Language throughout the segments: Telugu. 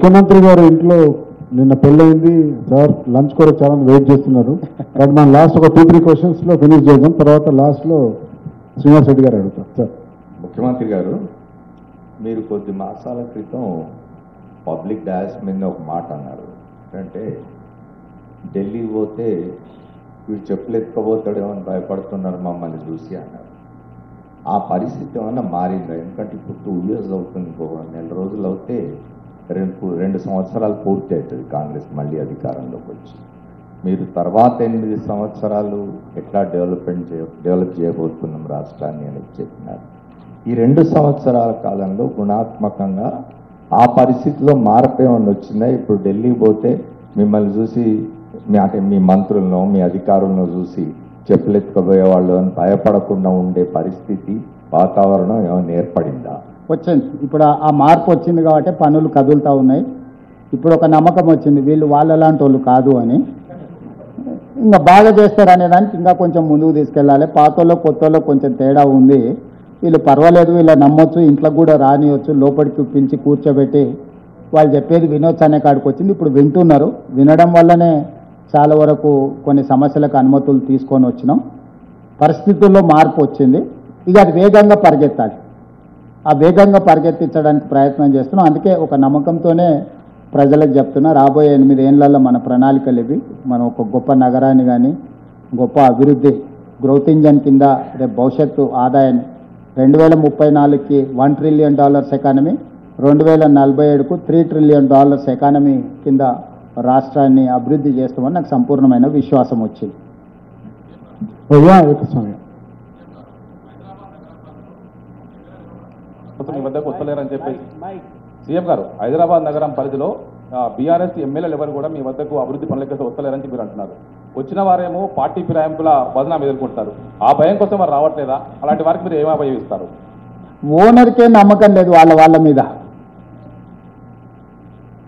ముఖ్యమంత్రి గారు ఇంట్లో నిన్న పెళ్ళయింది సార్, లంచ్ కూడా చాలా వెయిట్ చేస్తున్నారు. బట్ మనం లాస్ట్ ఒక 2-3 క్వశ్చన్స్లో ఫినిష్ చేద్దాం. తర్వాత లాస్ట్లో శ్రీనివాస్ రెడ్డి గారు అడుగుతారు. సార్, ముఖ్యమంత్రి గారు, మీరు కొద్ది మాసాల క్రితం పబ్లిక్ డాష్ మీద ఒక మాట అన్నారు. అంటే ఢిల్లీ పోతే వీడు చెప్పులు ఎత్తుకోబోతాడేమో అని భయపడుతున్నారు మమ్మల్ని చూసి అన్నారు. ఆ పరిస్థితి ఏమన్నా మారిందా? ఎందుకంటే ఇప్పుడు 2 years అవుతుంది, ఇంకొక 1 నెల రోజులు అవుతే 2 సంవత్సరాలు పూర్తి అవుతుంది కాంగ్రెస్ మళ్ళీ అధికారంలోకి వచ్చి. మీరు తర్వాత 8 సంవత్సరాలు ఎట్లా డెవలప్ చేయబోతున్నాం రాష్ట్రాన్ని అని చెప్పినారు. ఈ 2 సంవత్సరాల కాలంలో గుణాత్మకంగా ఆ పరిస్థితిలో మార్పు ఏమన్నా వచ్చిందా? ఇప్పుడు ఢిల్లీ పోతే మిమ్మల్ని చూసి మీ మంత్రులను మీ అధికారులను చూసి చెప్పులెత్తుకుపోయే వాళ్ళు అని భయపడకుండా ఉండే పరిస్థితి వాతావరణం ఏమైనా ఏర్పడిందా? వచ్చింది. ఇప్పుడు ఆ మార్పు వచ్చింది కాబట్టి పనులు కదులుతూ ఉన్నాయి. ఇప్పుడు ఒక నమ్మకం వచ్చింది, వీళ్ళు వాళ్ళలాంటి వాళ్ళు కాదు అని. ఇంకా బాగా చేస్తారు అనే దానికి ఇంకా కొంచెం ముందుకు తీసుకెళ్ళాలి. పాతోళ్ళు కొత్తోళ్ళు కొంచెం తేడా ఉంది. వీళ్ళు పర్వాలేదు, వీళ్ళ నమ్మొచ్చు, ఇంట్లోకి కూడా రానియొచ్చు, లోపలికి పిలిచి కూర్చోబెట్టి వాళ్ళు చెప్పేది వినొచ్చు అనే కాడికి వచ్చింది. ఇప్పుడు వింటున్నారు. వినడం వల్లనే చాలా వరకు కొన్ని సమస్యలకు అనుమతులు తీసుకొని వచ్చినాం. పరిస్థితుల్లో మార్పు వచ్చింది. ఇక అది వేగంగా పరిగెత్తాలి. ఆ వేగంగా పరిగెత్తించడానికి ప్రయత్నం చేస్తున్నాం. అందుకే ఒక నమ్మకంతోనే ప్రజలకు చెప్తున్నా, రాబోయే 8 ఏళ్లలో మన ప్రణాళికలు ఇవి. మనం ఒక గొప్ప నగరాన్ని కానీ గొప్ప అభివృద్ధి గ్రోత్ ఇంజన్ కింద రేపు భవిష్యత్తు ఆదాయాన్ని 2034కి $1 trillion ఎకానమీ, 2047కు $3 trillion ఎకానమీ కింద రాష్ట్రాన్ని అభివృద్ధి చేస్తామని నాకు సంపూర్ణమైన విశ్వాసం వచ్చింది. మీ వద్దకు వస్తలేరని చెప్పేసి సీఎం గారు, హైదరాబాద్ నగరం పరిధిలో బీఆర్ఎస్ ఎమ్మెల్యేలు ఎవరు కూడా మీ వద్దకు అభివృద్ధి పనులకి వస్తలేరని మీరు అంటున్నారు. వచ్చిన వారేమో పార్టీ ఫిరాయింపుల బదనాం ఎదుర్కొంటారు. ఆ భయం కోసం వారు రావట్లేదా? అలాంటి వారికి మీరు ఏమీ అభయం ఇస్తారు? ఓనర్కే నమ్మకం లేదు వాళ్ళ మీద.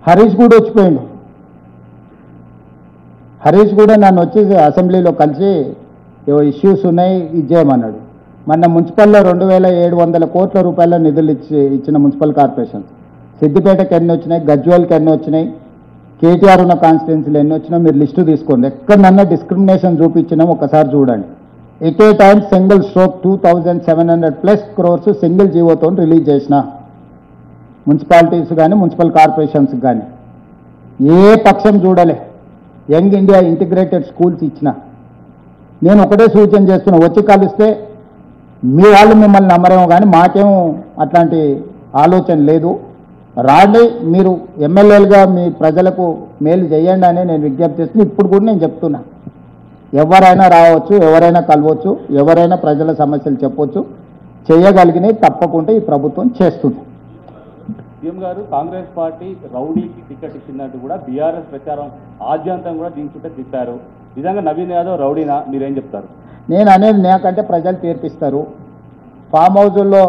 హరీష్ కూడా వచ్చిపోయిండు. హరీష్ కూడా నన్ను వచ్చి అసెంబ్లీలో కలిసి ఏవో ఇష్యూస్ ఉన్నాయి ఇది చేయమన్నాడు. మొన్న మున్సిపల్లో 2700 కోట్ల రూపాయల నిధులు ఇచ్చిన మున్సిపల్ కార్పొరేషన్, సిద్దిపేటకి ఎన్ని వచ్చినాయి, గజ్వేల్కి ఎన్ని వచ్చినాయి, కేటీఆర్ ఉన్న కాన్స్టిట్యున్సీలు ఎన్ని వచ్చినా మీరు లిస్టు తీసుకోండి. ఎక్కడన్నా డిస్క్రిమినేషన్ చూపించినాం ఒకసారి చూడండి. At a time single stroke 2700+ crores single జీవోతో రిలీజ్ చేసిన మున్సిపాలిటీస్ కానీ మున్సిపల్ కార్పొరేషన్స్ కానీ ఏ పక్షం చూడలే. యంగ్ ఇండియా ఇంటిగ్రేటెడ్ స్కూల్స్ ఇచ్చిన. నేను ఒకటే సూచన చేస్తున్నా, వచ్చి కలిస్తే మీ వాళ్ళు మిమ్మల్ని నమ్మరేమో కానీ మాకేం అట్లాంటి ఆలోచన లేదు. రాండి, మీరు ఎమ్మెల్యేలుగా మీ ప్రజలకు మేలు చేయండి అని నేను విజ్ఞప్తి చేస్తున్నా. ఇప్పుడు కూడా నేను చెప్తున్నా, ఎవరైనా రావచ్చు, ఎవరైనా కలవచ్చు, ఎవరైనా ప్రజల సమస్యలు చెప్పవచ్చు. చేయగలిగినవి తప్పకుండా ఈ ప్రభుత్వం చేస్తుంది. సీఎం గారు, కాంగ్రెస్ పార్టీ రౌడీకి టికెట్ ఇచ్చినట్టు కూడా బీఆర్ఎస్ ప్రచారం ఆద్యంతం కూడా దీని చుట్టూ తిప్పారు. నిజంగా నవీన్ యాదవ్ రౌడీనా? మీరేం చెప్తారు? నేను అనేది నాకంటే ప్రజలు తీర్పిస్తారు. ఫామ్ హౌజుల్లో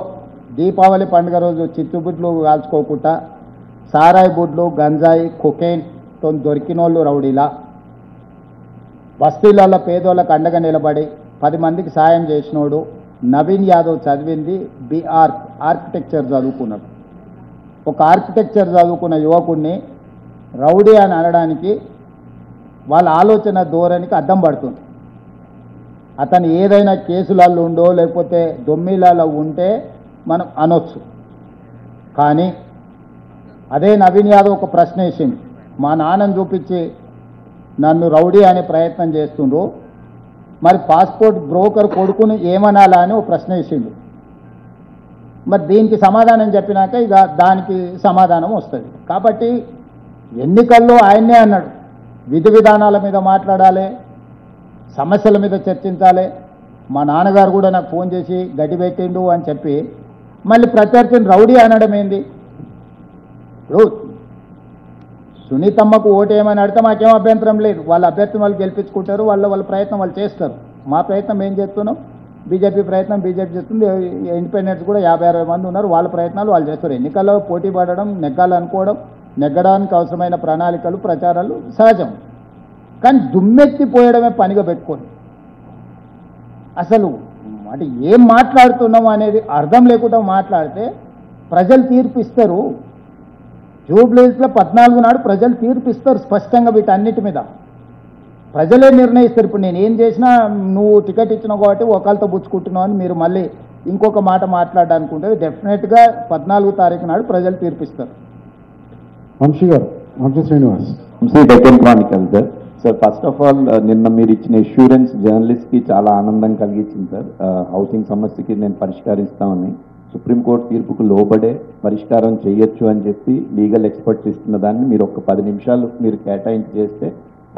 దీపావళి పండుగ రోజు చిచ్చుబుడ్లు కాల్చుకోకుండా సారాయి బుడ్లు, గంజాయి, కొకైన్తో దొరికిన వాళ్ళు రౌడీలా, బస్తీలలో పేదోళ్ళకు అండగా నిలబడి 10 మందికి సాయం చేసినోడు నవీన్ యాదవ్. చదివింది ఆర్కిటెక్చర్ చదువుకున్నాడు. ఒక ఆర్కిటెక్చర్ చదువుకున్న యువకుడిని రౌడీ అని అనడానికి వాళ్ళ ఆలోచన ధోరణికి అడ్డం పడుతుంది. అతను ఏదైనా కేసులలో ఉండో లేకపోతే దొమ్మిలలో ఉంటే మనం అనొచ్చు. కానీ అదే నవీన్ యాదవ్ ఒక ప్రశ్న వేసింది, మా నాన్నను చూపించి నన్ను రౌడీ అనే ప్రయత్నం చేస్తుండ్రు, మరి పాస్పోర్ట్ బ్రోకర్ కొడుకుని ఏమనాలా అని ఒక ప్రశ్న వేసిండు. మరి దీనికి సమాధానం చెప్పినాక ఇక దానికి సమాధానం వస్తుంది. కాబట్టి ఎన్నికల్లో ఆయన్నే అన్నాడు, విధి విధానాల మీద మాట్లాడాలి, సమస్యల మీద చర్చించాలి. మా నాన్నగారు కూడా నాకు ఫోన్ చేసి గడ్డి పెట్టిండు అని చెప్పి మళ్ళీ ప్రత్యర్థిని రౌడీ అనడం ఏంది? ఇప్పుడు సునీతమ్మకు ఓటు ఏమని అడితే మాకేం అభ్యంతరం లేదు. వాళ్ళ అభ్యర్థిని వాళ్ళు గెలిపించుకుంటారు, వాళ్ళ ప్రయత్నం వాళ్ళు చేస్తారు. మా ప్రయత్నం ఏం చేస్తున్నాం? బీజేపీ ప్రయత్నం బీజేపీ చేస్తుంది. ఇండిపెండెంట్స్ కూడా 50-60 మంది ఉన్నారు, వాళ్ళ ప్రయత్నాలు వాళ్ళు చేస్తారు. ఎన్నికల్లో పోటీ పడడం, నెగ్గాలనుకోవడం, నెగ్గడానికి అవసరమైన ప్రణాళికలు ప్రచారాలు సహజం. కానీ దుమ్మెత్తిపోయడమే పనిగా పెట్టుకోండి. అసలు అంటే ఏం మాట్లాడుతున్నాం అనేది అర్థం లేకుండా మాట్లాడితే ప్రజలు తీర్పు ఇస్తారు. జూబ్లీస్లో 14 నాడు ప్రజలు తీర్పిస్తారు స్పష్టంగా వీటన్నిటి మీద. ప్రజలే నిర్ణయిస్తారు. ఇప్పుడు నేను ఏం చేసినా నువ్వు టికెట్ ఇచ్చినావు కాబట్టి ఒకళ్ళతో పుచ్చుకుంటున్నావు అని మీరు మళ్ళీ ఇంకొక మాట మాట్లాడడానికి ఉంటుంది. డెఫినెట్గా 14 తారీఖు నాడు ప్రజలు తీర్పిస్తారు. వంశీ గారు, Vamsi Srinivas. Deccan Chronicle sir. Sir first of all నిన్న మీరు ఇచ్చిన ఇష్యూరెన్స్ జర్నలిస్ట్కి చాలా ఆనందం కలిగించింది సార్. హౌసింగ్ సమస్యకి నేను పరిష్కరిస్తామని సుప్రీంకోర్టు తీర్పుకు లోబడే పరిష్కారం చేయొచ్చు అని చెప్పి లీగల్ ఎక్స్పర్ట్స్ ఇస్తున్న దాన్ని మీరు ఒక 10 నిమిషాలు మీరు కేటాయించి చేస్తే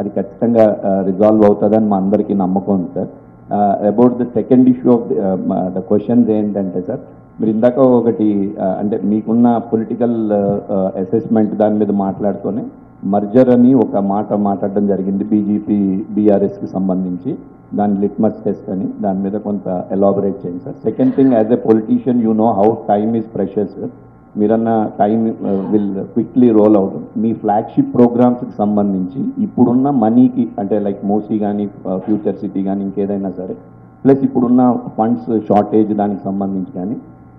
అది ఖచ్చితంగా రిజాల్వ్ అవుతుందని మా అందరికీ నమ్మకం ఉంది sir. About the second issue of the questions ఏంటంటే సార్, మీరు ఇందాక ఒకటి అంటే మీకున్న పొలిటికల్ అసెస్మెంట్ దాని మీద మాట్లాడుకొని మర్జర్ అని ఒక మాట మాట్లాడడం జరిగింది బీజేపీ బీఆర్ఎస్కి సంబంధించి, దాని లిట్మస్ టెస్ట్ అని, దాని మీద కొంత ఎలాబరేట్ చేయండి sir. Second thing, as a politician you know how time is precious sir. మీరన్న time will quickly roll out. మీ ఫ్లాగ్షిప్ ప్రోగ్రామ్స్కి సంబంధించి ఇప్పుడున్న మనీకి అంటే లైక్ మోసీ కానీ ఫ్యూచర్ సిటీ కానీ ఇంకేదైనా సరే, ప్లస్ ఇప్పుడున్న ఫండ్స్ షార్టేజ్ దానికి సంబంధించి కానీ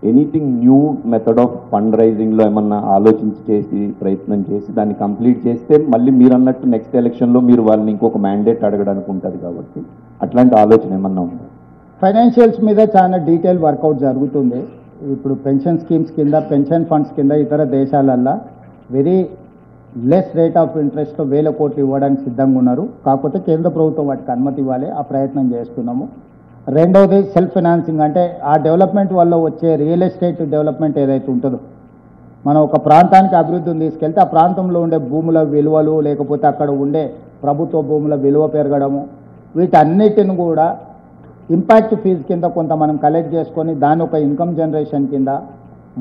anything new method of fund రైజింగ్లో ఏమన్నా ఆలోచించి చేసి ప్రయత్నం చేసి దాన్ని కంప్లీట్ చేస్తే మళ్ళీ మీరు అన్నట్టు నెక్స్ట్ ఎలక్షన్లో మీరు వాళ్ళని ఇంకొక మ్యాండేట్ అడగడానికి ఉంటుంది కాబట్టి అట్లాంటి ఆలోచన ఏమన్నా ఉంది? ఫైనాన్షియల్స్ మీద చాలా డీటెయిల్ వర్కౌట్ జరుగుతుంది. ఇప్పుడు పెన్షన్ స్కీమ్స్ కింద, పెన్షన్ ఫండ్స్ కింద ఇతర దేశాలల్లో వెరీ లెస్ రేట్ ఆఫ్ ఇంట్రెస్ట్లో 1000 కోట్లు ఇవ్వడానికి సిద్ధంగా ఉన్నారు. కాకపోతే కేంద్ర ప్రభుత్వం వాటికి అనుమతి ఇవ్వాలి. ఆ ప్రయత్నం చేస్తున్నాము. రెండవది సెల్ఫ్ ఫైనాన్సింగ్, అంటే ఆ డెవలప్మెంట్ వల్ల వచ్చే రియల్ ఎస్టేట్ డెవలప్మెంట్ ఏదైతే ఉంటుందో, మనం ఒక ప్రాంతానికి అభివృద్ధిని తీసుకెళ్తే ఆ ప్రాంతంలో ఉండే భూముల విలువలు లేకపోతే అక్కడ ఉండే ప్రభుత్వ భూముల విలువ పెరగడము, వీటన్నిటిని కూడా ఇంపాక్ట్ ఫీజు కింద కొంత మనం కలెక్ట్ చేసుకొని దాని ఒక ఇన్కమ్ జనరేషన్ కింద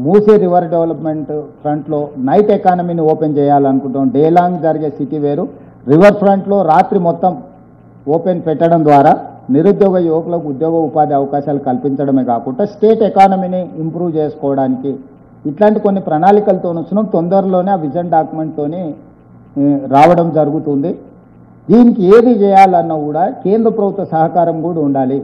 మూసీ రివర్ డెవలప్మెంట్ ఫ్రంట్లో నైట్ ఎకానమీని ఓపెన్ చేయాలనుకుంటాం. డే లాంగ్ జరిగే సిటీ వేరు, రివర్ ఫ్రంట్లో రాత్రి మొత్తం ఓపెన్ పెట్టడం ద్వారా నిరుద్యోగ యువకులకు ఉద్యోగ ఉపాధి అవకాశాలు కల్పించడమే కాకుండా స్టేట్ ఎకానమీని ఇంప్రూవ్ చేసుకోవడానికి ఇట్లాంటి కొన్ని ప్రణాళికలతో వస్తున్నాం. తొందరలోనే ఆ విజన్ డాక్యుమెంట్తోని రావడం జరుగుతుంది. దీనికి ఏది చేయాలన్నా కూడా కేంద్ర ప్రభుత్వ సహకారం కూడా ఉండాలి.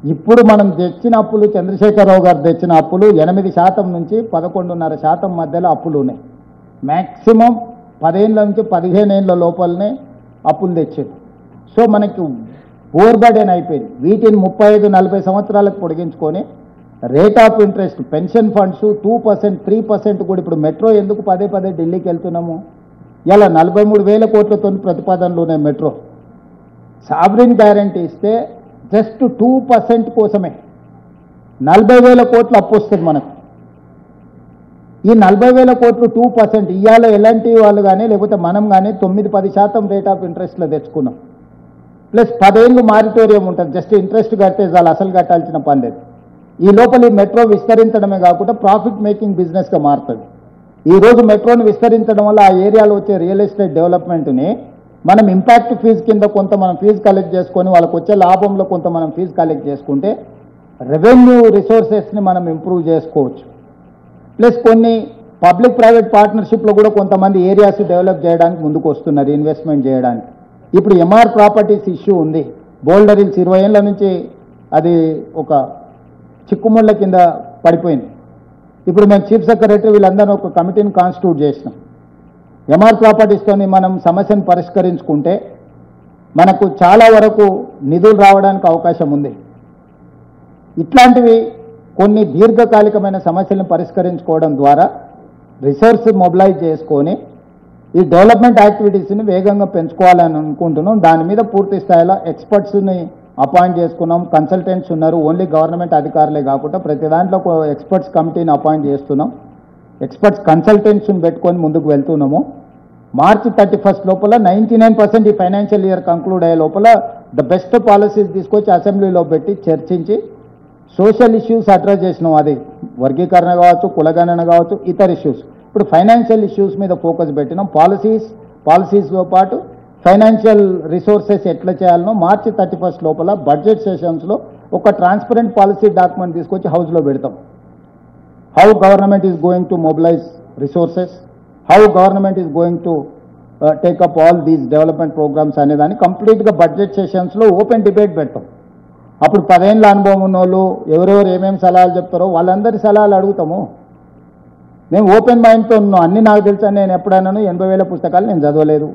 ఇప్పుడు మనం తెచ్చిన అప్పులు, చంద్రశేఖరరావు గారు తెచ్చిన అప్పులు 8% నుంచి 11.5% మధ్యలో అప్పులు ఉన్నాయి. మ్యాక్సిమం 10 ఏళ్ళ నుంచి 15 ఏళ్ళ లోపలనే అప్పులు తెచ్చారు. సో మనకి ఓవర్ బర్డెన్ అయిపోయింది. వీటిని 35-40 సంవత్సరాలకు పొడిగించుకొని rate of interest pension funds 2%, 3% కూడా. ఇప్పుడు మెట్రో ఎందుకు పదే ఢిల్లీకి వెళ్తున్నాము? ఇలా 43,000 కోట్లతో ప్రతిపాదనలు ఉన్నాయి మెట్రో. సావరిన్ గ్యారంటీ ఇస్తే జస్ట్ 2% కోసమే 40,000 కోట్లు అప్పు వస్తుంది మనకు. ఈ 40,000 కోట్లు 2% ఇవాళ ఎలాంటి వాళ్ళు కానీ లేకపోతే మనం కానీ 9-10% రేట్ ఆఫ్ ఇంట్రెస్ట్లో తెచ్చుకున్నాం. ప్లస్ 10 ఏళ్ళు మారిటోరియం ఉంటుంది. జస్ట్ ఇంట్రెస్ట్ కట్టే చాలు, అసలు కట్టాల్సిన పని లేదు. ఈ లోపల ఈ మెట్రో విస్తరించడమే కాకుండా ప్రాఫిట్ మేకింగ్ బిజినెస్గా మారుతుంది. ఈరోజు మెట్రోని విస్తరించడం వల్ల ఆ ఏరియాలో వచ్చే రియల్ ఎస్టేట్ డెవలప్మెంట్ని మనం ఇంపాక్ట్ ఫీజు కింద కొంత మనం ఫీజు కలెక్ట్ చేసుకొని వాళ్ళకు వచ్చే లాభంలో కొంత మనం ఫీజు కలెక్ట్ చేసుకుంటే రెవెన్యూ రిసోర్సెస్ని మనం ఇంప్రూవ్ చేసుకోవచ్చు. ప్లస్ కొన్ని పబ్లిక్ ప్రైవేట్ పార్ట్నర్షిప్లో కూడా కొంతమంది ఏరియాస్ డెవలప్ చేయడానికి ముందుకు వస్తున్నారు, ఇన్వెస్ట్మెంట్ చేయడానికి. ఇప్పుడు ఎంఆర్ ప్రాపర్టీస్ ఇష్యూ ఉంది. బోల్డర్ హిల్స్ 20 ఏళ్ళ నుంచి అది ఒక చిక్కుముళ్ళ కింద పడిపోయింది. ఇప్పుడు మేము చీఫ్ సెక్రటరీ వీళ్ళందరూ ఒక కమిటీని కాన్స్టిట్యూట్ చేసినాం. ఎంఆర్ ప్రాపర్టీస్తోని మనం సమస్యను పరిష్కరించుకుంటే మనకు చాలా వరకు నిధులు రావడానికి అవకాశం ఉంది. ఇట్లాంటివి కొన్ని దీర్ఘకాలికమైన సమస్యలను పరిష్కరించుకోవడం ద్వారా రిసోర్స్ మొబిలైజ్ చేసుకొని ఈ డెవలప్మెంట్ యాక్టివిటీస్ని వేగంగా పెంచుకోవాలని అనుకుంటున్నాం. దాని మీద పూర్తి స్థాయిలో ఎక్స్పర్ట్స్ని అపాయింట్ చేసుకున్నాం. కన్సల్టెంట్స్ ఉన్నారు. ఓన్లీ గవర్నమెంట్ అధికారులే కాకుండా ప్రతి దాంట్లో ఎక్స్పర్ట్స్ కమిటీని అపాయింట్ చేస్తున్నాం. ఎక్స్పర్ట్స్ కన్సల్టెంట్స్ని పెట్టుకొని ముందుకు వెళ్తున్నాము. మార్చి 31 లోపల 99% ఈ ఫైనాన్షియల్ ఇయర్ కంక్లూడ్ అయ్యే లోపల ద బెస్ట్ పాలసీస్ తీసుకొచ్చి అసెంబ్లీలో పెట్టి చర్చించి సోషల్ ఇష్యూస్ అడ్రస్ చేసినాం. అది వర్గీకరణ కావచ్చు, కులగణన కావచ్చు, ఇతర ఇష్యూస్. ఇప్పుడు ఫైనాన్షియల్ ఇష్యూస్ మీద ఫోకస్ పెట్టినాం. పాలసీస్తో పాటు ఫైనాన్షియల్ రిసోర్సెస్ ఎట్లా చేయాలనో మార్చి 31 లోపల బడ్జెట్ సెషన్స్లో ఒక ట్రాన్స్పరెంట్ పాలసీ డాక్యుమెంట్ తీసుకొచ్చి హౌస్లో పెడతాం. How government is going to mobilise resources, how government is going to take up all these development programmes అనేదాన్ని కంప్లీట్గా బడ్జెట్ సెషన్స్లో ఓపెన్ డిబేట్ పెడతాం. అప్పుడు 10 ఏళ్ళ అనుభవం ఉన్న వాళ్ళు ఎవరెవరు ఏమేమి సలహాలు చెప్తారో వాళ్ళందరి సలహాలు అడుగుతాము. మేము ఓపెన్ మైండ్తో ఉన్నాం. అన్నీ నాకు తెలుసా. నేను ఎప్పుడన్నాను 80,000 పుస్తకాలు నేను చదవలేదు.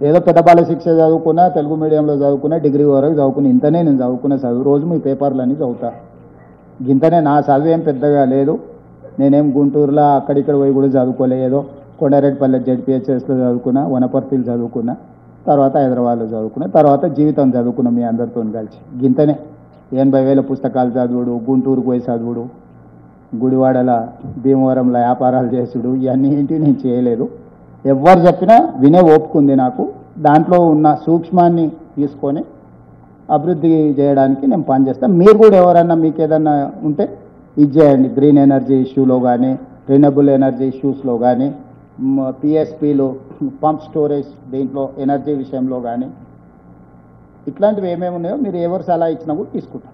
ఏదో పెద్దపాల శిక్ష చదువుకున్నా, తెలుగు మీడియంలో చదువుకున్నా, డిగ్రీ వరకు చదువుకున్నా. ఇంతనే నేను చదువుకున్న చదువు. రోజు మీ పేపర్లన్నీ చదువుతా. ఇంతనే నా చదువు ఏం పెద్దగా లేదు. నేనేం గుంటూరులో అక్కడిక్కడ పోయి కూడా చదువుకోలేదు. కొండారెడ్డిపల్లి జెడ్పీహెచ్ఎస్లో చదువుకున్నా, వనపర్తిలో చదువుకున్నా, తర్వాత హైదరాబాద్లో చదువుకున్నా, తర్వాత జీవితం చదువుకున్నా మీ అందరితో కలిసి. గింతనే 80,000 పుస్తకాలు చదువుడు, గుంటూరుకు పోయి చదువుడు, గుడివాడల భీమవరంలో వ్యాపారాలు చేసుడు, ఇవన్నీ ఏంటి నేను చేయలేదు. ఎవరు చెప్పినా వినే ఓపుకుంది నాకు. దాంట్లో ఉన్న సూక్ష్మాన్ని తీసుకొని అభివృద్ధి చేయడానికి నేను పనిచేస్తాను. మీరు కూడా ఎవరన్నా మీకు ఏదన్నా ఉంటే ఇది చేయండి. గ్రీన్ ఎనర్జీ ఇష్యూలో కానీ, రినబుల్ ఎనర్జీ ఇష్యూస్లో కానీ, పిఎస్పీలు, పంప్ స్టోరేజ్ దీంట్లో ఎనర్జీ విషయంలో కానీ, ఇట్లాంటివి ఏమేమి ఉన్నాయో మీరు ఎవరు సలహా ఇచ్చినా కూడా తీసుకుంటాం.